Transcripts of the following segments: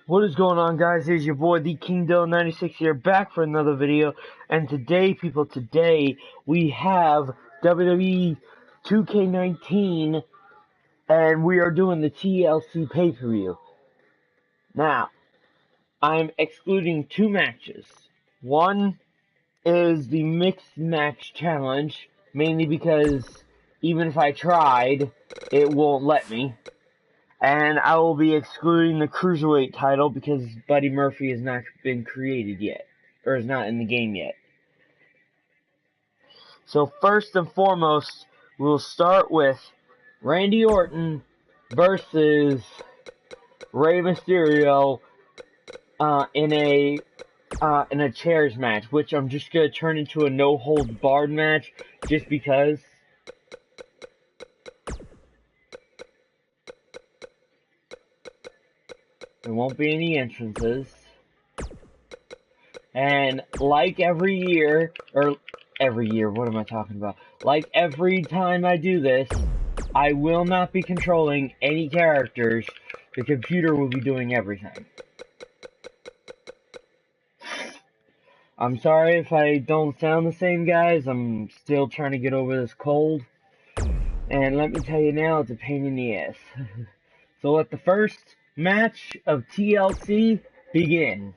What is going on, guys? Here's your boy, the KingDo96 here, back for another video. And today, people, we have WWE 2K19, and we are doing the TLC pay-per-view. Now, I'm excluding two matches. One is the Mixed Match Challenge, mainly because even if I tried, it won't let me. And I will be excluding the Cruiserweight title because Buddy Murphy has not been created yet, or is not in the game yet. So first and foremost, we'll start with Randy Orton versus Rey Mysterio in a chairs match, which I'm just gonna turn into a no-holds-barred match, just because. There won't be any entrances. And like every year, what am I talking about? Like every time I do this, I will not be controlling any characters. The computer will be doing everything. I'm sorry if I don't sound the same, guys. I'm still trying to get over this cold. And let me tell you now, it's a pain in the ass. So let the first match of TLC begin.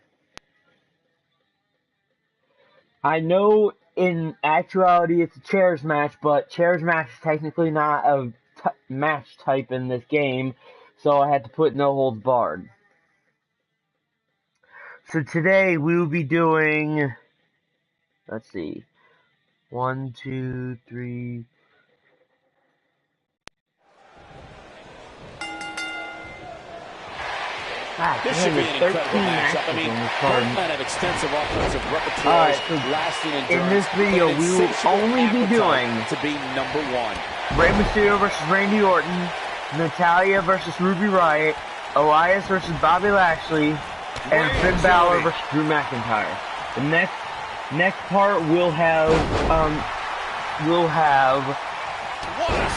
I know in actuality it's a chairs match, but chairs match is technically not a match type in this game, so I had to put no holds barred. So today we will be doing, let's see, 1, 2, 3. This should be an incredible matchup. I mean, both men have extensive offensive repertoires, lasting endurance. In this video, we will only be doing to be number one. Rey Mysterio versus Randy Orton, Natalya versus Ruby Riott, Elias versus Bobby Lashley, and Finn Balor versus Drew McIntyre. The next part we'll have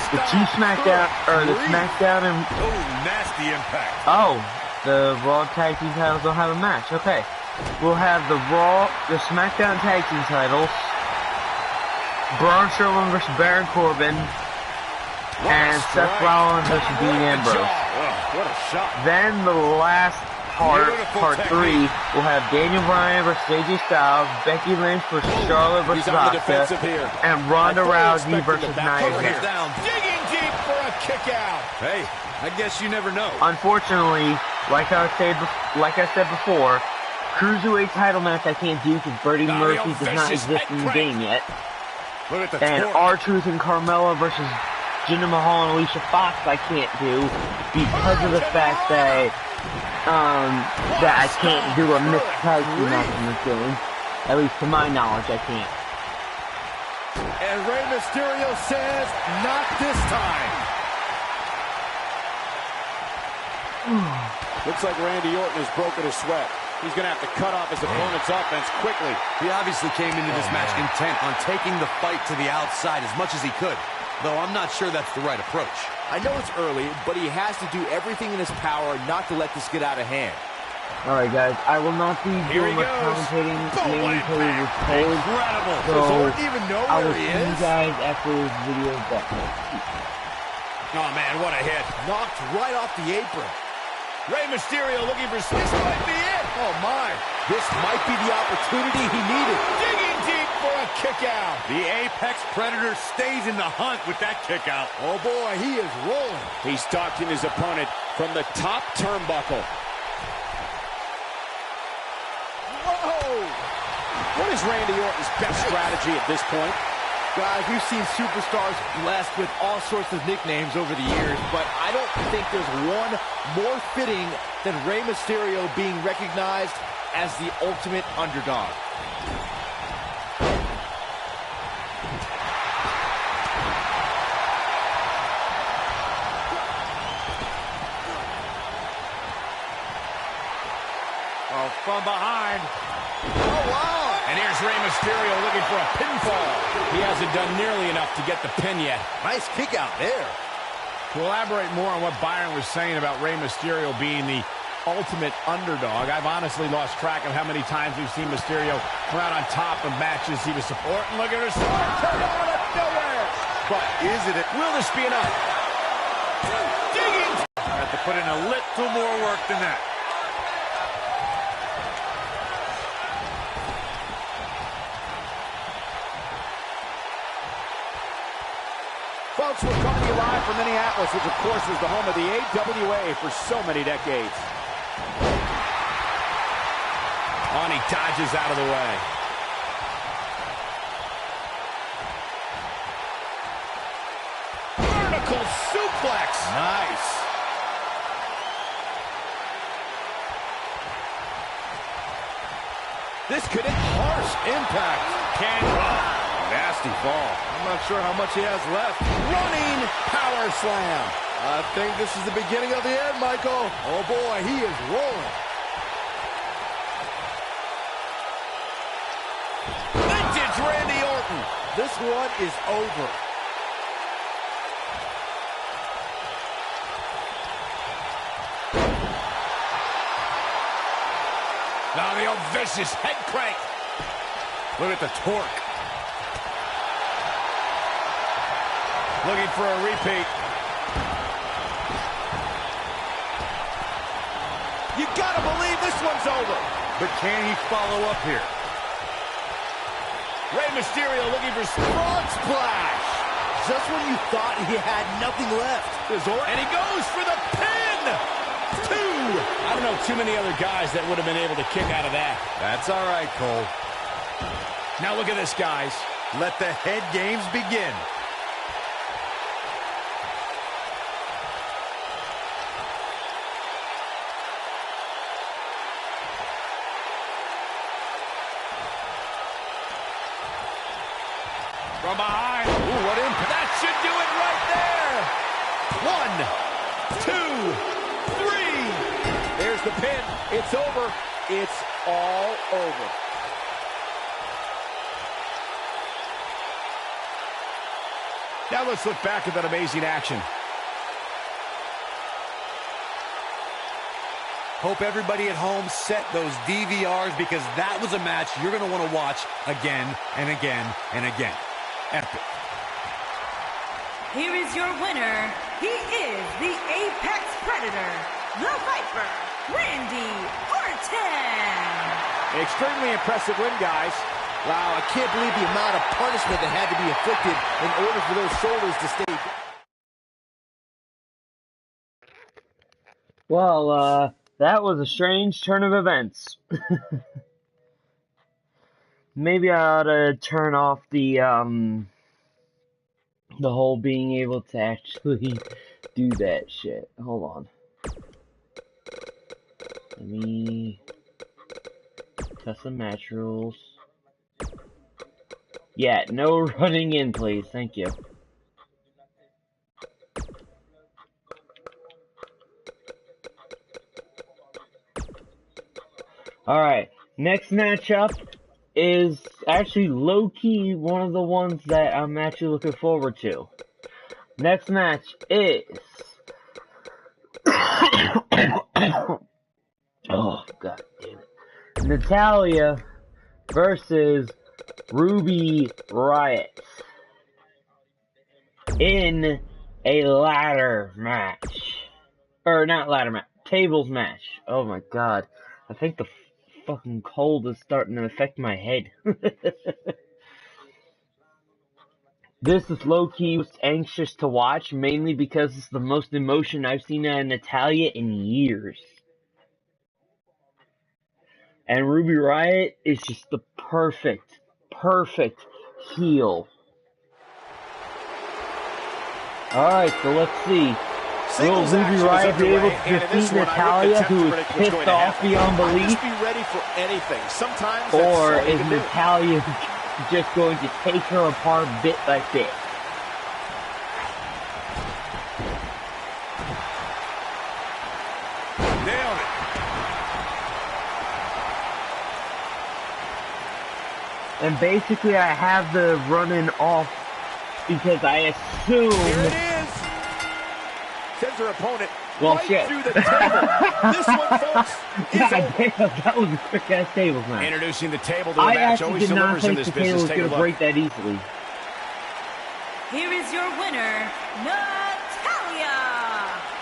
the two SmackDown, or the SmackDown and nasty impact. The Raw Tag Team titles don't have a match. Okay. We'll have the SmackDown Tag Team titles, Braun Strowman versus Baron Corbin, and Seth Rollins versus Dean Ambrose. What a shot. Then the last part 3, we'll have Daniel Bryan versus AJ Styles, Becky Lynch versus Charlotte versus Asuka, and Ronda Rousey versus Nia Jax. Digging deep for a kick out. Hey, I guess you never know. Unfortunately, like I said before, Cruiserweight title match I can't do because Buddy Murphy does not exist in the game yet. And R-Truth and Carmella versus Jinder Mahal and Alicia Fox I can't do because of the fact that I can't do a mixed tag team match in this game. At least to my knowledge, I can't. And Rey Mysterio says, not this time. Looks like Randy Orton has broken a sweat. He's going to have to cut off his opponent's offense quickly. He obviously came into this match intent on taking the fight to the outside as much as he could, though I'm not sure that's the right approach. I know it's early, but he has to do everything in his power not to let this get out of hand. Alright, guys, I will not be doing much commentating, mainly because it was cold. Incredible. So even know I will where he see you is? guys after this video is done. Oh, man, what a hit. Knocked right off the apron. Rey Mysterio looking for... This might be it. Oh, my. This might be the opportunity he needed. Digging deep for a kick out. The Apex Predator stays in the hunt with that kick out. Oh, boy, he is rolling. He's stalking his opponent from the top turnbuckle. Whoa! What is Randy Orton's best strategy at this point? Guys, we've seen superstars blessed with all sorts of nicknames over the years, but I don't think there's one more fitting than Rey Mysterio being recognized as the ultimate underdog. Oh, from behind. Oh, wow! And here's Rey Mysterio looking for a pinfall. He hasn't done nearly enough to get the pin yet. Nice kick out there. To elaborate more on what Byron was saying about Rey Mysterio being the ultimate underdog. I've honestly lost track of how many times we've seen Mysterio come out on top of matches he was supporting. Look at her sword come out of nowhere. But is it? Will this be enough? Digging. Have to put in a little more work than that. Folks, we're coming to you live from Minneapolis, which of course was the home of the AWA for so many decades. On, he dodges out of the way. Vertical suplex. Nice. This could hit harsh impact. Nasty fall. I'm not sure how much he has left. Running power slam. I think this is the beginning of the end, Michael. Oh boy, he is rolling. Vintage Randy Orton. This one is over. Now the old vicious head crank. Look at the torque. Looking for a repeat. You gotta believe this one's over. But can he follow up here? Rey Mysterio looking for frog splash. Just when you thought he had nothing left. And he goes for the pin. 2. I don't know too many other guys that would have been able to kick out of that. That's all right, Cole. Now look at this, guys. Let the head games begin. From behind. Ooh, what impact. That should do it right there. 1, 2, 3. There's the pin. It's over. It's all over. Now let's look back at that amazing action. Hope everybody at home set those DVRs because that was a match you're going to want to watch again and again and again. Epic. Here is your winner. He is the Apex Predator, the Viper, Randy Orton. Extremely impressive win, guys. Wow, I can't believe the amount of punishment that had to be inflicted in order for those shoulders to stay. Well, that was a strange turn of events. Maybe I ought to turn off the whole being able to actually do that shit. Hold on. Let me test the match rules. Yeah, no running in, please. Thank you. Alright, next matchup is actually low-key one of the ones that I'm actually looking forward to. Next match is... oh, god damn it. Natalya versus Ruby Riott in a ladder match. Or not ladder match, tables match. Oh my god. I think the fucking cold is starting to affect my head. This is low-key anxious to watch, mainly because it's the most emotion I've seen out of Natalya in years. And Ruby Riott is just the perfect heel. Alright, so let's see. Will Ruby Riott be able to defeat Natalya, who is pissed off beyond belief? Just be ready for anything. Sometimes or is Natalya just going to take her apart bit by bit? Nailed it. And basically I have the running off because I assume... Here it is. Says her opponent Well, right shit. through the table. This one, folks, is God over. damn, that was a quick-ass table match. Introducing the table to the I match. actually Always did not delivers in think this the table business. was Take a going to look. break that easily. Here is your winner, Natalia.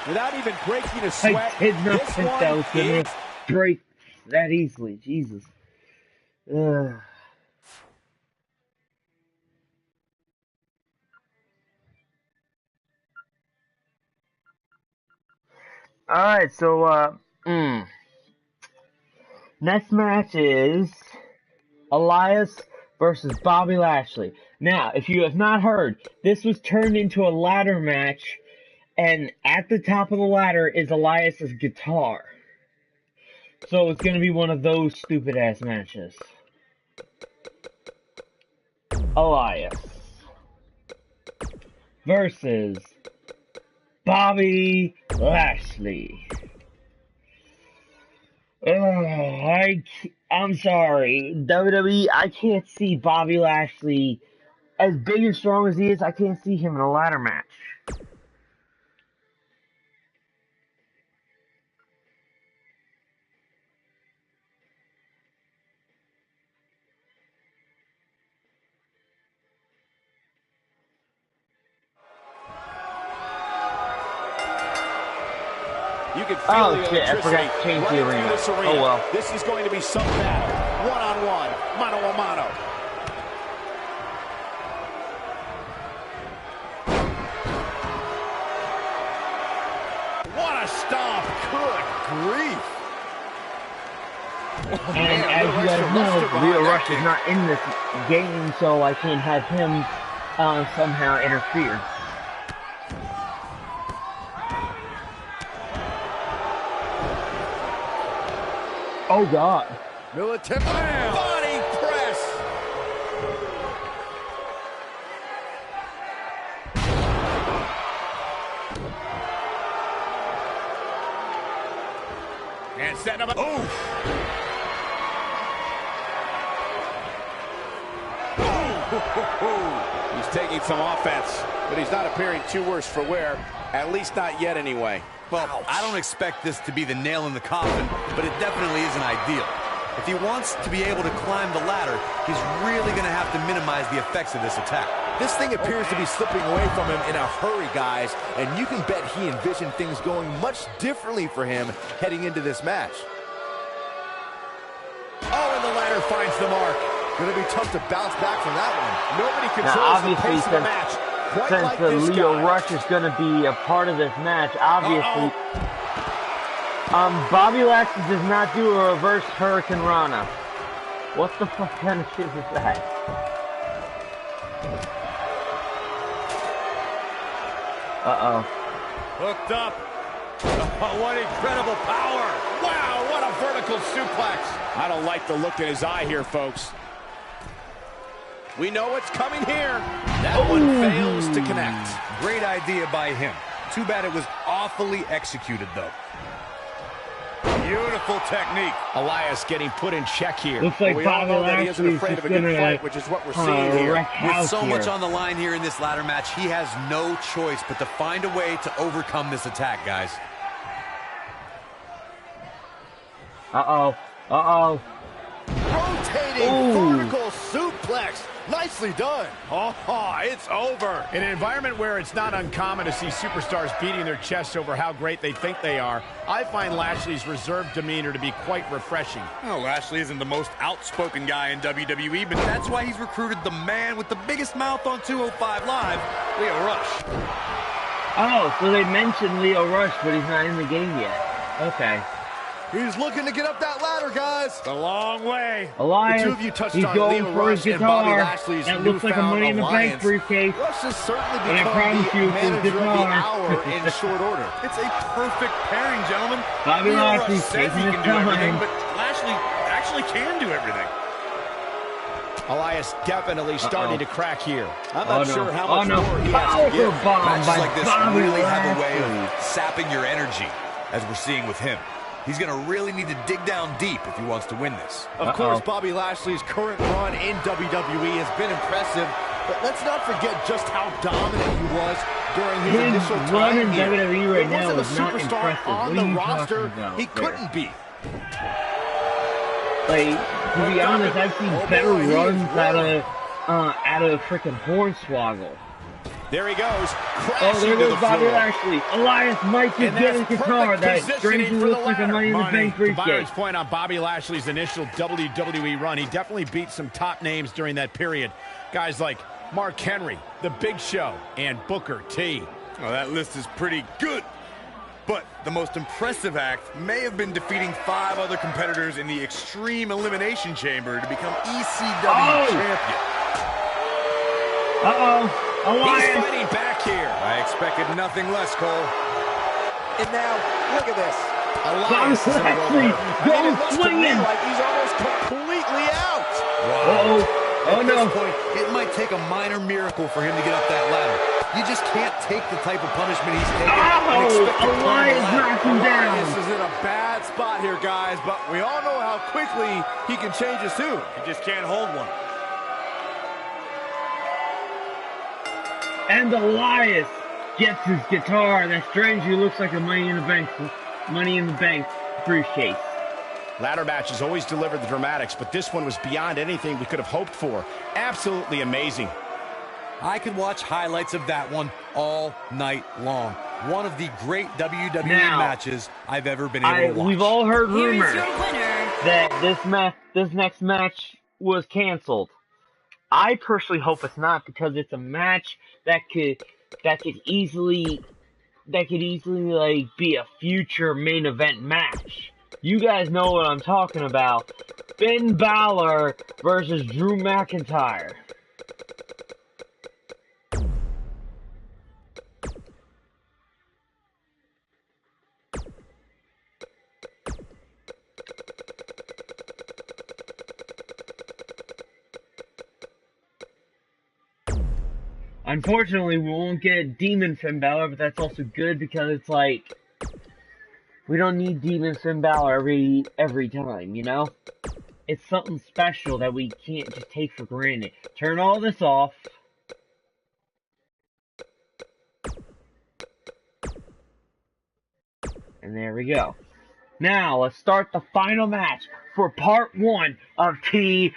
Without even breaking a I sweat, did not this think one that was going is... to break that easily. Jesus. Ugh. Alright, so, next match is Elias versus Bobby Lashley. Now, if you have not heard, this was turned into a ladder match, and at the top of the ladder is Elias's guitar. So it's gonna be one of those stupid-ass matches. Elias versus Bobby Lashley. I'm sorry, WWE, I can't see Bobby Lashley, as big and strong as he is, I can't see him in a ladder match. You can feel the shit, I forgot to change the arena. Oh well. This is going to be some battle. One-on-one, mano-a-mano. What a stomp. Good grief. And as you guys know, Leo Rush is not in this game, so I can't have him somehow interfere. Oh God. Military body press. And setting up. He's taking some offense, but he's not appearing too worse for wear, at least not yet anyway. Well, I don't expect this to be the nail in the coffin, but it definitely isn't ideal. If he wants to be able to climb the ladder, he's really going to have to minimize the effects of this attack. This thing appears to be slipping away from him in a hurry, guys, and you can bet he envisioned things going much differently for him heading into this match. Oh, and the ladder finds the mark. Going to be tough to bounce back from that one. Nobody Now, controls the obviously, pace of the match. Quite since like the this Leo guy. Rush is going to be a part of this match, obviously, Bobby Lashley does not do a reverse Hurricane Rana. What the fuck kind of shit is that? Uh-oh. Hooked up. Oh, what incredible power. Wow, what a vertical suplex. I don't like the look in his eye here, folks. We know what's coming here. That one fails to connect. Great idea by him. Too bad it was awfully executed, though. Beautiful technique. Elias getting put in check here. Looks like We all Bobby know that he isn't Lashley is afraid just of a good gonna fight, which is what we're seeing here. wreck With house so here. much on the line here in this ladder match, he has no choice but to find a way to overcome this attack, guys. Uh-oh. Uh-oh. Rotating vertical suplex. Nicely done. Oh, it's over. In an environment where it's not uncommon to see superstars beating their chests over how great they think they are, I find Lashley's reserved demeanor to be quite refreshing. Well, Lashley isn't the most outspoken guy in WWE, but that's why he's recruited the man with the biggest mouth on 205 Live, Leo Rush. Oh, so they mentioned Leo Rush, but he's not in the game yet. Okay. He's looking to get up that ladder, guys. It's a long way. Elias, The two of you touched he's on going Leo for his Rush and Bobby guitar. Lashley's That looks like a newfound Money in the Bank alliance. briefcase. Rush has certainly And I become promise the you, it's manager of the guitar. hour in short order. It's a perfect pairing, gentlemen. Bobby Leo Rush Lashley's says taking he his can do everything, time. but Lashley actually can do everything. Elias definitely starting to crack here. I'm not sure how much more he has to Power give. bomb Matches by like this Bobby really have a way Lashley. of sapping your energy, as we're seeing with him. He's going to really need to dig down deep if he wants to win this. Of course, Bobby Lashley's current run in WWE has been impressive, But let's not forget just how dominant he was during his initial run time in here. WWE right There now wasn't is a not superstar impressive. on What the are you roster talking about he there? couldn't be. Like, to be honest, I've seen better runs out of freaking Hornswoggle. There he goes. Oh, there goes Bobby Lashley. Elias might just get his guitar. That strangely looks like a Money in the Bank To briefcase. Byron's point on Bobby Lashley's initial WWE run, he definitely beat some top names during that period. Guys like Mark Henry, The Big Show, and Booker T. Well, that list is pretty good. But the most impressive act may have been defeating 5 other competitors in the Extreme Elimination Chamber to become ECW champion. Elias. He's fighting back here. I expected nothing less, Cole. And now, look at this. Elias Lashley goes swinging. Like he's almost completely out. Wow. Oh At no. this point, it might take a minor miracle for him to get up that ladder. You just can't take the type of punishment he's taking and expect to climb the Elias ladder. knocks him down. This is in a bad spot here, guys, but we all know how quickly he can change his tune. He just can't hold one. And Elias gets his guitar that strangely looks like a Money in the Bank briefcase. Ladder matches always deliver the dramatics, but this one was beyond anything we could have hoped for. Absolutely amazing. I could watch highlights of that one all night long. One of the great WWE matches I've ever been able to watch. We've all heard rumors Here's your winner. that this next match was canceled. I personally hope it's not, because it's a match that could easily like be a future main event match. You guys know what I'm talking about. Finn Balor versus Drew McIntyre. Unfortunately, we won't get Demon Finn Balor, but that's also good, because it's like, we don't need Demon Finn Balor every time, you know? It's something special that we can't just take for granted. Turn all this off. And there we go. Now, let's start the final match for part 1 of TLC.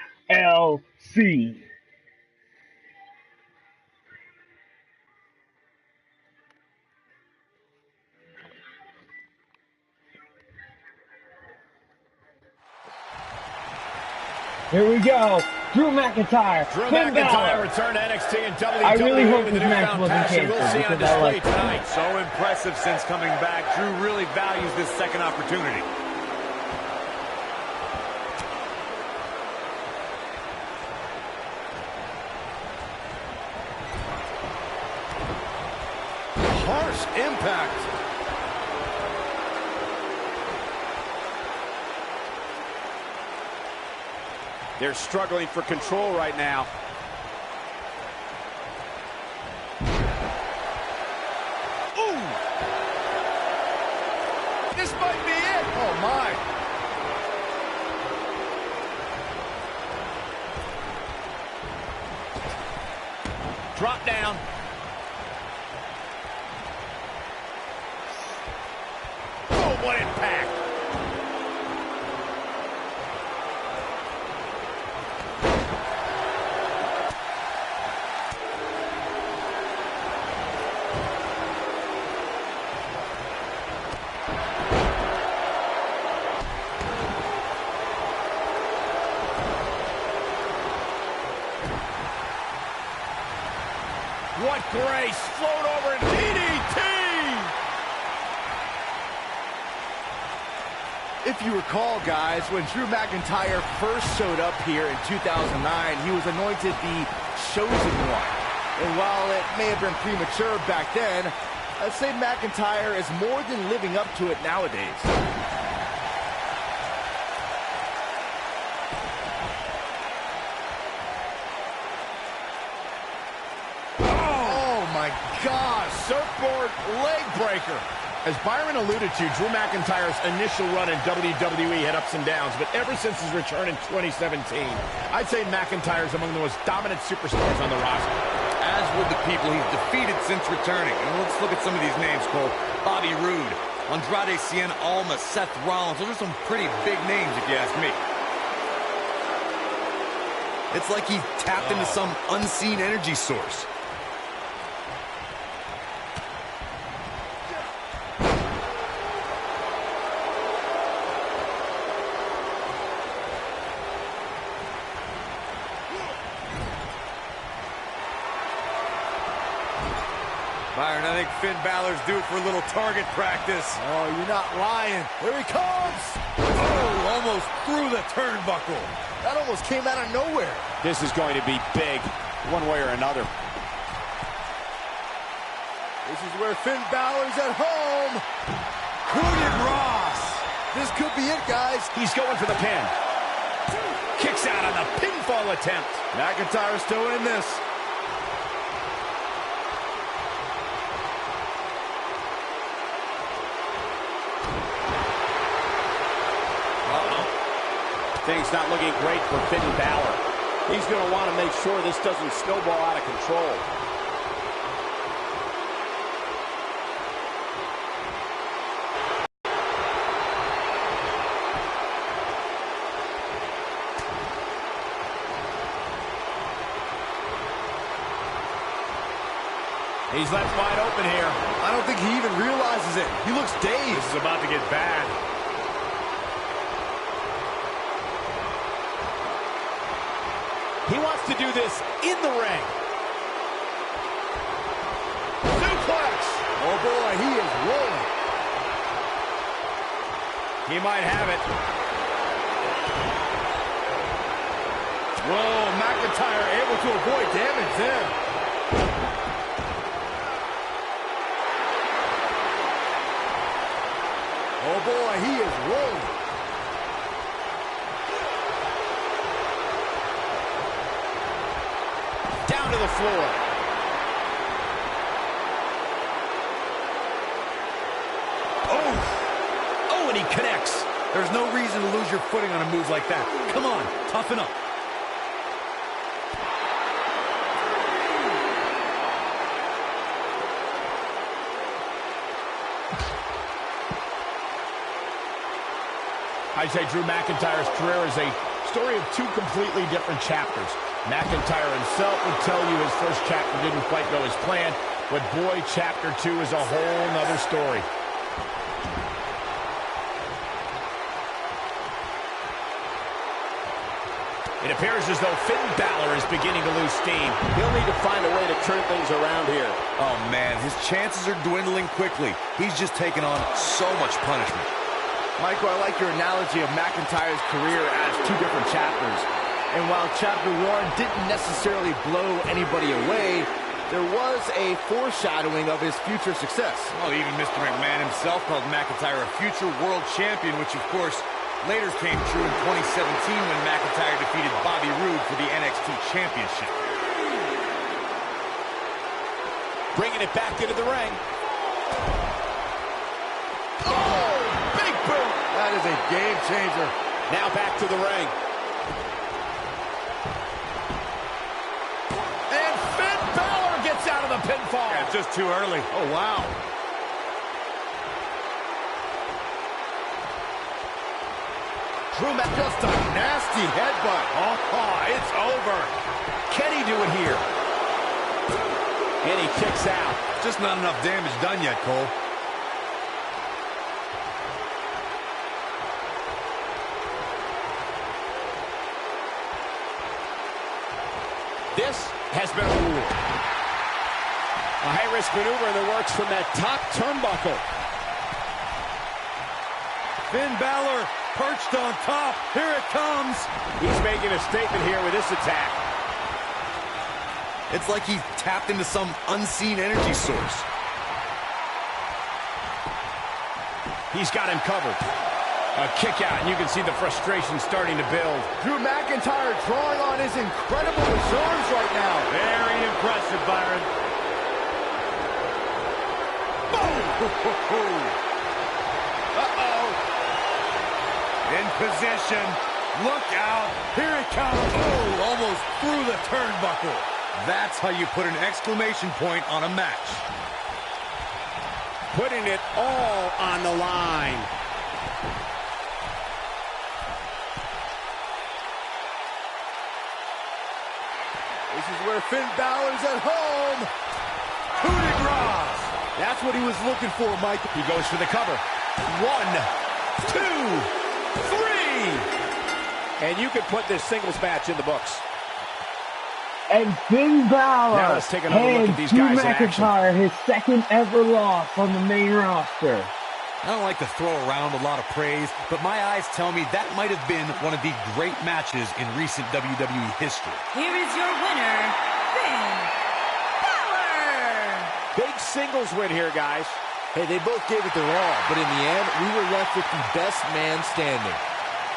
Here we go. Drew McIntyre. Finn Balor. Returned to NXT and WWE. I really hope with this the match newfound wasn't passion canceled, we'll see on because I display like tonight. So impressive since coming back. Drew really values this second opportunity. Harsh impact. They're struggling for control right now. Ooh! This might be it. Oh, my. Drop down. Oh, what impact. What grace. Float over and DDT. If you recall, guys, when Drew McIntyre first showed up here in 2009, he was anointed the Chosen One. And while it may have been premature back then, I'd say McIntyre is more than living up to it nowadays. Oh, my God. Surfboard leg breaker. As Byron alluded to, Drew McIntyre's initial run in WWE had ups and downs, but ever since his return in 2017, I'd say McIntyre's among the most dominant superstars on the roster. As would the people he's defeated since returning. And let's look at some of these names, Cole. Bobby Roode, Andrade Cien Almas, Seth Rollins. Those are some pretty big names, if you ask me. It's like he tapped into some unseen energy source. Byron, I think Finn Balor's due for a little target practice. Oh, you're not lying. Here he comes. Oh, almost through the turnbuckle. That almost came out of nowhere. This is going to be big, one way or another. This is where Finn Balor's at home. Coup Ross. This could be it, guys. He's going for the pin. Kicks out on the pinfall attempt. McIntyre's still in this. Things not looking great for Finn Balor. He's going to want to make sure this doesn't snowball out of control. He's left wide open here. I don't think he even realizes it. He looks dazed. This is about to get bad. He wants to do this in the ring. Suplex! Oh boy, he is rolling. He might have it. Whoa, McIntyre able to avoid damage there. Oh boy, he is rolling. Down to the floor. Oh, and he connects. There's no reason to lose your footing on a move like that. Come on, toughen up. I'd say Drew McIntyre's career is a story of two completely different chapters. McIntyre himself would tell you his first chapter didn't quite go as planned, but boy, chapter 2 is a whole nother story. It appears as though Finn Balor is beginning to lose steam. He'll need to find a way to turn things around here. Oh, man, his chances are dwindling quickly. He's just taken on so much punishment. Michael, I like your analogy of McIntyre's career as two different chapters. And while chapter 1 didn't necessarily blow anybody away, there was a foreshadowing of his future success. Well, even Mr. McMahon himself called McIntyre a future world champion, which, of course, later came true in 2017 when McIntyre defeated Bobby Roode for the NXT Championship. Bringing it back into the ring. Oh, big boot! That is a game changer. Now back to the ring. And Finn Balor gets out of the pinfall. Yeah, just too early. Oh, wow. Drew Mac, just a nasty headbutt. Oh, it's over. Can he do it here? And he kicks out. Just not enough damage done yet, Cole. This has been ruled. A high-risk maneuver in the works from that top turnbuckle. Finn Balor perched on top. Here it comes. He's making a statement here with this attack. It's like he tapped into some unseen energy source. He's got him covered. A kick out, and you can see the frustration starting to build. Drew McIntyre drawing on his incredible reserves right now. Very impressive, Byron. Boom! Uh-oh. In position. Look out. Here it comes. Oh, almost through the turnbuckle. That's how you put an exclamation point on a match. Putting it all on the line. This is where Finn Balor's at home. Coup de grace. That's what he was looking for, Mike. He goes for the cover. 1, 2, 3. And you could put this singles match in the books. And Finn Balor Now let's take another look at these guys in action. McIntyre his second ever loss on the main roster. I don't like to throw around a lot of praise, but my eyes tell me that might have been one of the great matches in recent WWE history. Here is your winner, Finn Balor. Big singles win here, guys. Hey, they both gave it their all, but in the end, we were left with the best man standing.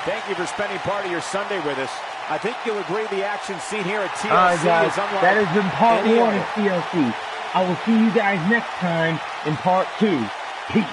Thank you for spending part of your Sunday with us. I think you'll agree the action seen here at TLC Alright guys, is unlike that has been part any 1 other. of TLC. I will see you guys next time in part 2. Peace.